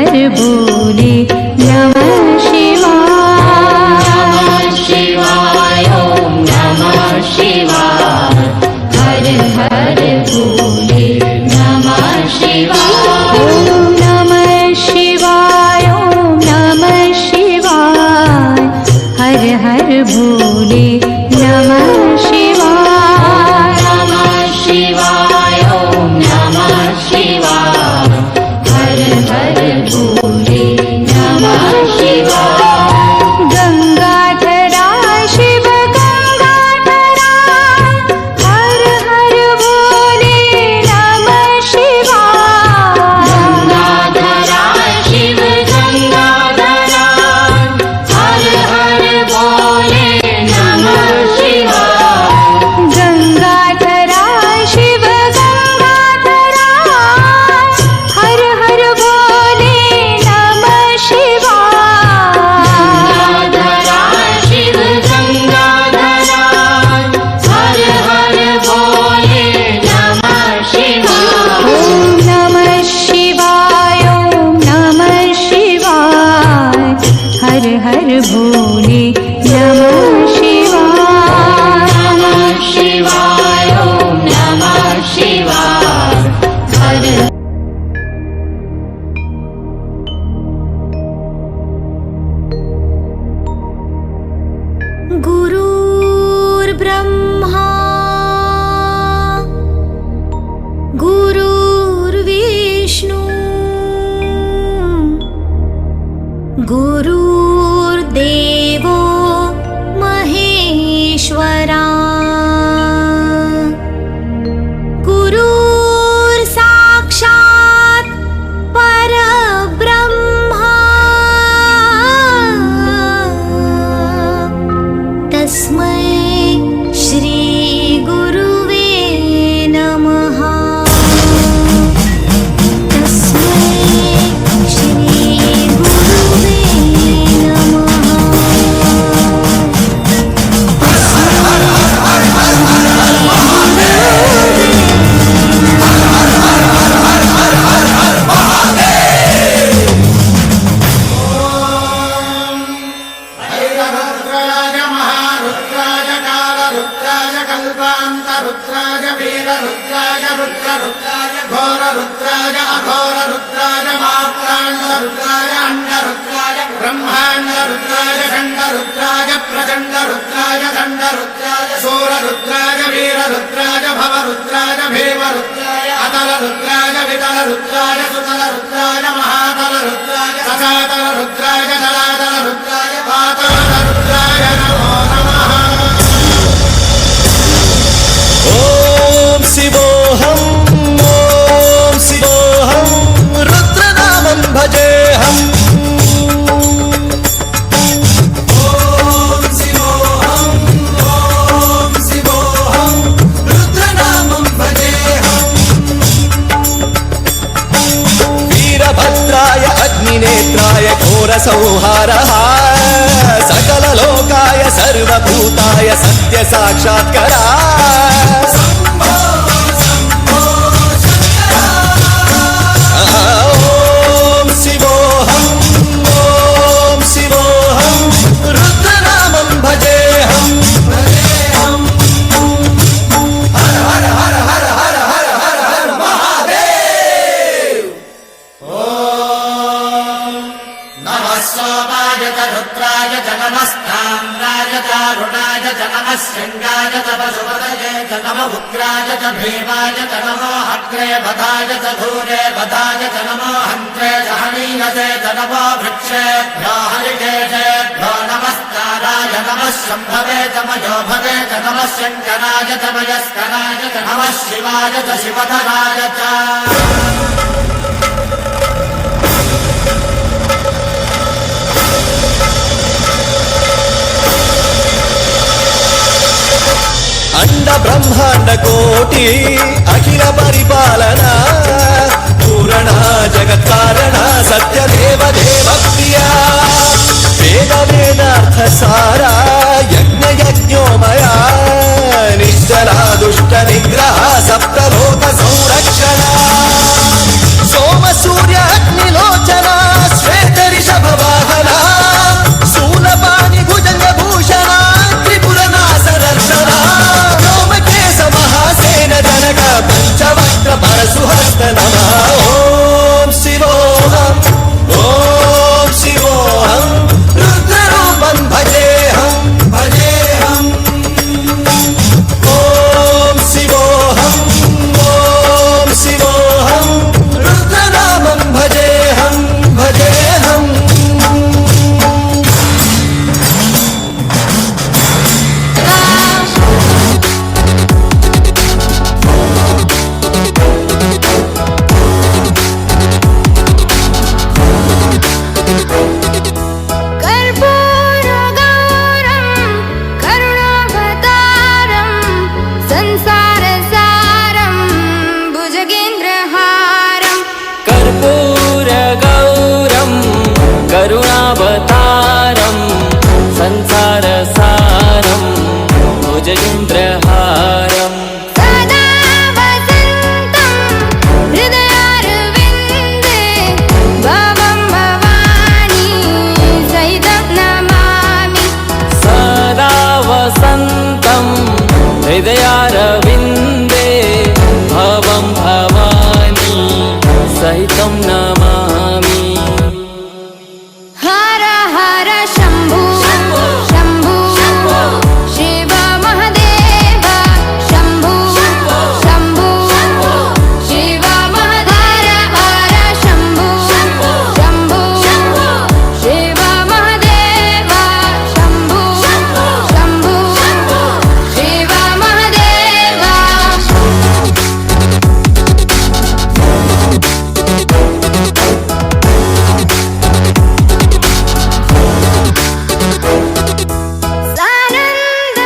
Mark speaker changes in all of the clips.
Speaker 1: हर बोले नमः शिवाय शिवाय ओम नमः शिवाय हर हर बोले नमः शिवाय ओम नमः शिवाय ओम नमः शिवाय हर हर बोले नमः शिवाय नमः शिवाय ओम नमः शिवाय हर हर बोले नमः शिवाय गंगाधरा शिव गंगाधरा हर हर बोले नमः शिवाय गंगाधरा शिव गंगाधरा हर हर बोले नमः शिवाय गंगाधरा शिव गंगाधरा हर हर बोले नमः शिवाय गंगाधरा शिव गंगाधरा हर हर बोले नमः शिवाय ओम नमः शिवाय ओम नमः शिवाय हर हर बोले नमः शिवाय नमः शिवाय ओम नमः शिवाय हर गुरुर्ब्रह्मा गुरुर्विष्णु गुरुर्देवो महेश्वरा गुरुर्साक्षात् परब्रह्मा तस्मै श्री गुरुवे नमः तस्मै श्री गुरुवे नमः
Speaker 2: रुद्राय महारुद्राय कालरुद्राय कल्पान्तरुद्राय वीररुद्राय रुद्ररुद्राय घोररुद्राय अघोररुद्राय मात्राण्डरुद्राय अण्डरुद्राय ब्रह्माण्डरुद्राय खण्डरुद्राय प्रचण्डरुद्राय दण्डरुद्राय शूररुद्राय वीररुद्राय भवरुद्राय भीमरुद्राय अतलरुद्राय वितलरुद्राय सुतलरुद्राय महातलरुद्राय सचातलरुद्राय जलातलरुद्राय पातालरुद्राय नमो नमः
Speaker 3: ओम शिवोऽहं रुद्रनामं भजेऽहम् ओम शिवोऽहं रुद्रनामं भजेऽहम् वीरभद्राय अग्निनेत्राय घोरसंहारः सकललोकाय सर्वभूताय सत्यसाक्षात्करा ओम शिवोऽहं रुद्रनामं भजेऽहम् हर हर हर हर हर हर हर हर महादेव
Speaker 2: नमः सोमाय च रुद्राय च नमस्ताम्राय च अरुणाय च नमः शृङ्गाय च पशुपतये च नमः उग्राय च भीमाय च नमो अग्रे बधाय च धूरे बधाय च नमो हन्त्रे च हनीयसे च नमो वृक्षेभ्यो हरिकेशेभ्यो नमस्काराय नमः शम्भवे च मयोभवे च नमः शङ्कराय च मयस्कराय च नमः शिवाय च शिवधराय च
Speaker 3: अंड ब्रह्मांड कोटि अखिल परिपालना पूरणा जगत्कारणा सत्यदेव देवप्रिया वेद वेदार्थ सारा यज्ञ यज्ञोमया निश्चला दुष्ट निग्रह सप्तलोक संरक्षणा सोम सूर्य अग्निलोचना
Speaker 4: राजचन्द्रहारम्
Speaker 1: सदा वसन्तं हृदयारविन्दे भवं भवानी सहितं नमामि
Speaker 4: सदा वसन्तं हृदयारविन्दे भवं भवानी सहितं नमामि
Speaker 1: हर हर शम्भो शम्भो शिव महदेव शम्भो शम्भो शिव महदेव हर शम्भो शम्भो शिव महदेव शम्भो शम्भो शिव महदेव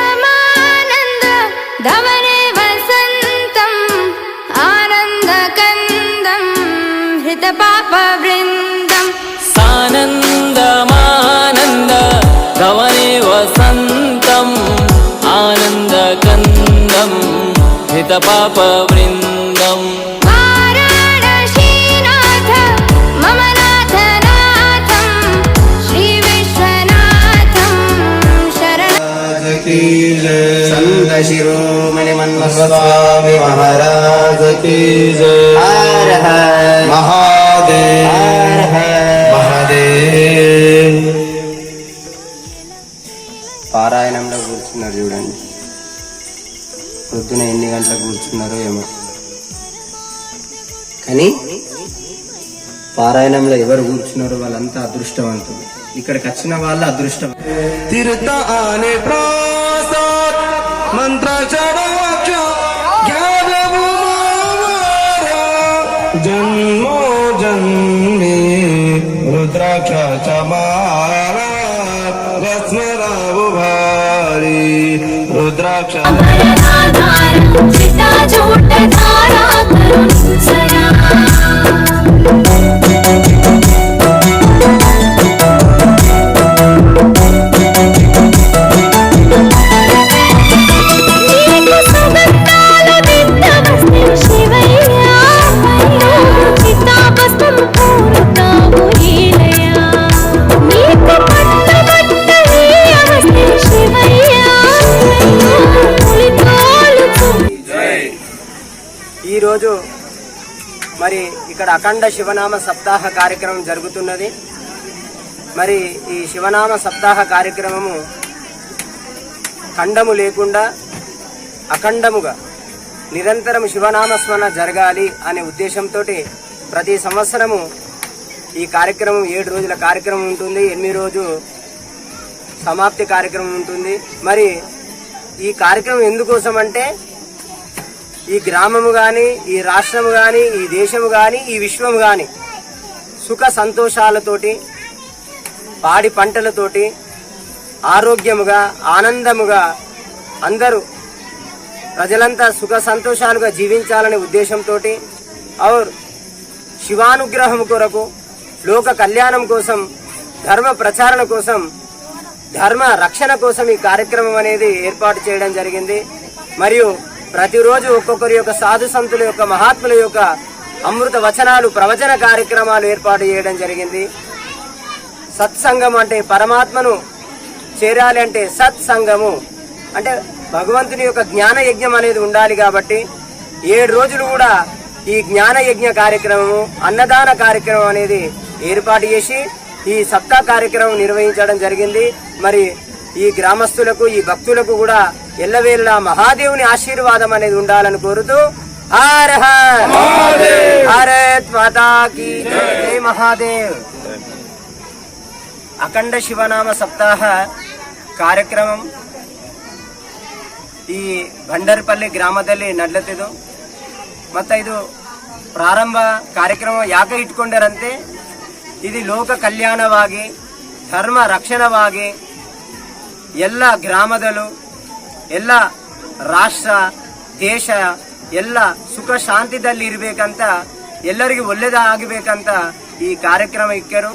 Speaker 1: सानन्दमानन्द धवने वसन्तम् आनन्दकन्दं हृतपापवृन्दम्
Speaker 4: सानन्दमानन्द गवने वसन्तम् आनन्दकन्दं हितपापवृन्दम्
Speaker 1: वाराणसीनाथ मम नाथनाथं श्रीविश्वनाथं शरणं
Speaker 5: संत शिरोमणि स्वामी महाराज की जय। हर हर महादेव, हर महादेव। పారాయణంలో కూర్చున్నారు చూడండి, పొద్దున ఎన్ని గంటలకు కూర్చున్నారో ఏమో, కానీ పారాయణంలో ఎవరు కూర్చున్నారో వాళ్ళంతా అదృష్టవంతులు. ఇక్కడికి వచ్చిన వాళ్ళు అదృష్టం. తీర్థ ఆనే ప్రసాద్ మంత్రాక్షరాక్ష జ్ఞానము జన్మో జన్మే రుద్రాక్ష చమార రస్మరావు భారీ రుద్రాక్ష ఈరోజు మరి ఇక్కడ అఖండ శివనామ సప్తాహ కార్యక్రమం జరుగుతున్నది. మరి ఈ శివనామ సప్తాహ కార్యక్రమము ఖండము లేకుండా అఖండముగా నిరంతరం శివనామ స్మరణ జరగాలి అనే ఉద్దేశంతో ప్రతి సంవత్సరము ఈ కార్యక్రమం 7 రోజుల కార్యక్రమం ఉంటుంది. 8 రోజు సమాప్తి కార్యక్రమం ఉంటుంది. మరి ఈ కార్యక్రమం ఎందుకోసం అంటే ఈ గ్రామము గాని, ఈ రాష్ట్రము గాని, ఈ దేశము గాని, ఈ విశ్వము గాని సుఖ సంతోషాలతోటి, పాడి పంటలతోటి, ఆరోగ్యముగా, ఆనందముగా అందరూ ప్రజలంతా సుఖ సంతోషాలుగా జీవించాలనే ఉద్దేశంతో ఔర్ శివానుగ్రహం కొరకు, లోక కళ్యాణం కోసం, ధర్మ ప్రచారణ కోసం, ధర్మ రక్షణ కోసం ఈ కార్యక్రమం అనేది ఏర్పాటు చేయడం జరిగింది. మరియు ప్రతిరోజు ఒక్కొక్కరి యొక్క సాధు సంతుల యొక్క మహాత్ముల యొక్క అమృత వచనాలు, ప్రవచన కార్యక్రమాలు ఏర్పాటు చేయడం జరిగింది. సత్సంగం అంటే పరమాత్మను చేరాలి అంటే సత్సంగము అంటే భగవంతుని యొక్క జ్ఞాన యజ్ఞం అనేది ఉండాలి. కాబట్టి 7 రోజులు కూడా ఈ జ్ఞాన యజ్ఞ కార్యక్రమము, అన్నదాన కార్యక్రమం అనేది ఏర్పాటు చేసి ఈ సప్తా కార్యక్రమం నిర్వహించడం జరిగింది. మరి ఈ గ్రామస్తులకు, ఈ భక్తులకు కూడా ఎల్లవేళ మహాదేవుని ఆశీర్వాదం అనేది ఉండాలని కోరుతూ హర హర భారత్ మాతా కీ జై మహాదేవ్. ಅಖಂಡ ಶಿವನಾಮ ಸಪ್ತಾಹ ಕಾರ್ಯಕ್ರಮ ಈ ಭಂಡಾರಪಲ್ಲಿ ಗ್ರಾಮದಲ್ಲಿ ನಡೆಯುತ್ತಿದ್ದು. ಮತ್ತು ಇದು ಪ್ರಾರಂಭ ಕಾರ್ಯಕ್ರಮ ಯಾಕೆ ಇಟ್ಕೊಂಡರಂತೆ, ಇದು ಲೋಕ ಕಲ್ಯಾಣವಾಗಿ, ಧರ್ಮ ರಕ್ಷಣವಾಗಿ ಎಲ್ಲ ಗ್ರಾಮದಲ್ಲೂ, ಎಲ್ಲ ರಾಷ್ಟ್ರ ದೇಶ ಎಲ್ಲ ಸುಖ ಶಾಂತಿದಲ್ಲಿ ಇರಬೇಕಂತ, ಎಲ್ಲರಿಗೂ ಒಳ್ಳೆಯದಾಗಬೇಕಂತ ಈ ಕಾರ್ಯಕ್ರಮ ಇಕ್ಕರು.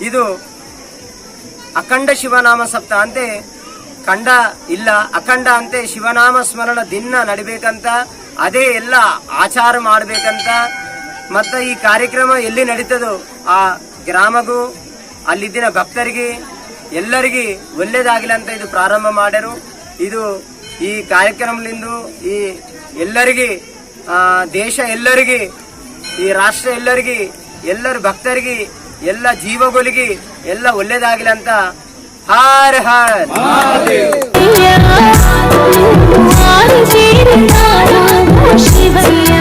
Speaker 5: ಇದು ಅಖಂಡ ಶಿವನಾಮ ಸಪ್ತಾಹ ಅಂತೆ ಕಂಡ ಇಲ್ಲ. ಅಖಂಡ ಅಂತೆ ಶಿವನಾಮ ಸ್ಮರಣ ದಿನ ನಡಿಬೇಕಂತ, ಅದೇ ಎಲ್ಲ ಆಚಾರ ಮಾಡ್ಬೇಕಂತ. ಮತ್ತ ಈ ಕಾರ್ಯಕ್ರಮ ಎಲ್ಲಿ ನಡೀತದೋ ಆ ಗ್ರಾಮಗೂ ಅಲ್ಲಿದ್ದಿನ ಭಕ್ತರಿಗೆ ಎಲ್ಲರಿಗೆ ಒಳ್ಳೇದಾಗಿಲ್ಲ ಅಂತ ಇದು ಪ್ರಾರಂಭ ಮಾಡ್ಯಾರು. ಇದು ಈ ಕಾರ್ಯಕ್ರಮದಿಂದ ಈ ಎಲ್ಲರಿಗೆ ದೇಶ ಎಲ್ಲರಿಗೆ, ಈ ರಾಷ್ಟ್ರ ಎಲ್ಲರಿಗೆ, ಎಲ್ಲರ ಭಕ್ತರಿಗೆ, ಎಲ್ಲ ಜೀವಗಳಿಗೆ ಎಲ್ಲ ಒಳ್ಳೇದಾಗಿಲ್ಲ ಅಂತ ಹರ್ ಹರ್
Speaker 1: ಶಿವಯ್ಯ